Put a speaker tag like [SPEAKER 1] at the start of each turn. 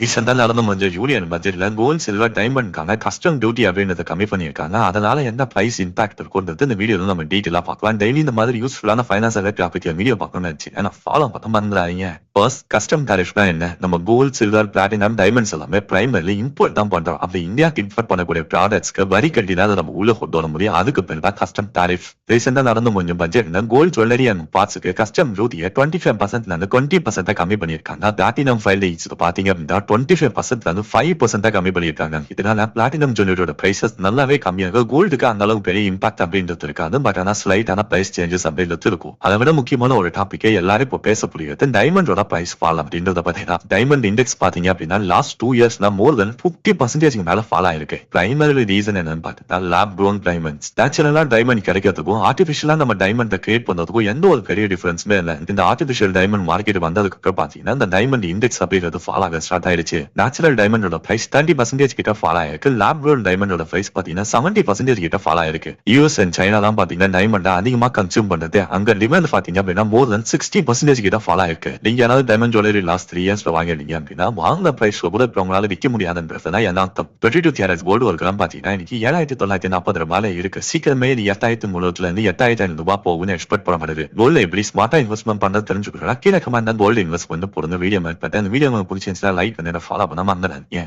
[SPEAKER 1] ரீசெண்டா நடந்து முடிஞ்ச யூனியன் பட்ஜெட்ல கோல்ட் சில்வர் டைமண்ட்கான கஸ்டம் டியூட்டி அப்படின்றத கம்மி பண்ணியிருக்காங்க. அதனால என்ன பிரைஸ் இம்பாக்ட் இருக்கும்ன்றது இந்த வீடியோல நம்ம டீட்டெயிலா பார்க்கலாம். டெய்லி இந்த மாதிரி யூஸ்ஃபுல்லான ஃபைனான்சியல் டாபிக் வீடியோ பார்க்கணும்னு நினைச்சேன். ஃபாலோ பண்ண மறந்துடாதீங்க. ஃபர்ஸ்ட் கஸ்டம் டாரிஃப்னா என்ன? நம்ம கோல்ட் சில்வர் பிளாட்டினம் டைமண்ட்ஸ் எல்லாமே பிரைமரிலி இம்போர்ட் தான் பண்றோம். அப்படி இந்தியாவுக்கு இம்போர்ட் பண்ணக்கூடிய ப்ராடக்ட்ஸ்க்கு வரி கட்டி தான் நம்ம உள்ள கொண்டு வர முடியும். அதுக்கு பேர் தான் கஸ்டம் டாரிஃப். ரீசெண்டா நடந்து முடிஞ்ச பட்ஜெட்ல கோல்ட் ஜுவல்லரி அண்ட் பார்ட்ஸ்க்கு கஸ்டம் டியூட்டியை 25% 20% கம்மி பண்ணியிருக்காங்க. பிளாட்டினம் ஃபைல் பாத்தீங்க அப்படின்னா 25% 5% கம்மி பண்ணிருக்காங்க. இதனால பிளாட்டினம் ஜுவல்லரியோட பிரைசஸ் நல்லாவே கம்மியாக கோல்டுக்கு அந்த அளவுக்கு பெரிய இம்பாக்ட் அப்படின்றது இருக்காது. பட் ஆனா ஸ்லைட்டான பிரைஸ் சேஞ்சஸ் அப்படின்றது இருக்கும். அதை விட முக்கியமான ஒரு டாபிக்கே எல்லாரும் இப்போ பேச புரியுது, டைமண்டோட பிரைஸ் ஃபால் அப்படின்றத பத்தினா. டைமண்ட் இண்டெக்ஸ் பாத்தீங்க அப்படின்னா லாஸ்ட் 2 இயர்ஸ்ல மோர் தென் 50% மேல ஃபால் ஆயிருக்கு. பிரைமரி ரீசன் என்னன்னு பார்த்தா லேப் க்ரோன் டைமண்ட்ஸ். நேச்சுரலா டைமண்ட் கிடைக்கிறதுக்கும் ஆர்டிபிஷியலா நம்ம டைமண்ட் கிரியேட் பண்றதுக்கும் எந்த ஒரு பெரிய டிஃபரன்ஸுமே இல்லை. இந்த ஆர்டிபிஷியல் டைமண்ட் மார்க்கெட் வந்ததுக்கு அப்புறம் பாத்தீங்கன்னா இந்த டைமண்ட் இண்டெக்ஸ் அப்படின்றது ஃபால் ஆக ஸ்டார்ட் ஆயிடுச்சு. நேச்சுரல் டைமண்டோட பிரைஸ் 30% கிட்ட ஃபால் ஆயிருக்கு. லேப் க்ரோன் டைமண்டோட பிரைஸ் பாத்தீங்கன்னா 70% கிட்ட ஃபால் ஆயிருக்கு. யூஎஸ் அண்ட் சைனா தான் பாத்தீங்கன்னா டைமண்ட் அதிகமா கன்சியூம் பண்றது. அங்க டிமாண்ட் பாத்தீங்க அப்படின்னா மோர் தென் 60% கிட்ட ஃபால் ஆயிருக்கு. நீங்க ஏதாவது டைமண்ட் ஜுவல்லரி லாஸ்ட் 3 இயர்ஸ்ல வாங்கிருந்தீங்க அப்படின்னா வாங்கின பிரைஸ் கூட இப்ப உங்களால விற்க முடியாதுன்றதுனா என்ன அர்த்தம்? 22 கேரட்ஸ் கோல்டு ஒரு கிராம் பாத்தீங்கன்னா இன்னைக்கு 7,940 ரூபாயில இருக்கு. சீக்கிரமே இது 8,300 இருந்து 8,500 ரூபாய் போகும்னு எக்ஸ்பெக்ட் பண்ணப்படுது. கோல்டு எப்படி ஸ்மார்ட்டா இன்வெஸ்ட்மெண்ட் பண்றது தெரிஞ்சுக்கிறா கீழே கமெண்ட் கோல்டு இன்வெஸ்ட்மெண்ட் போடுங்க. வீடியோ மேட் பட்டன் வீடியோ பிடிச்சிருந்தா லைக் பண்ணி ஃபாலோ பண்ண மறந்துடாதீங்க.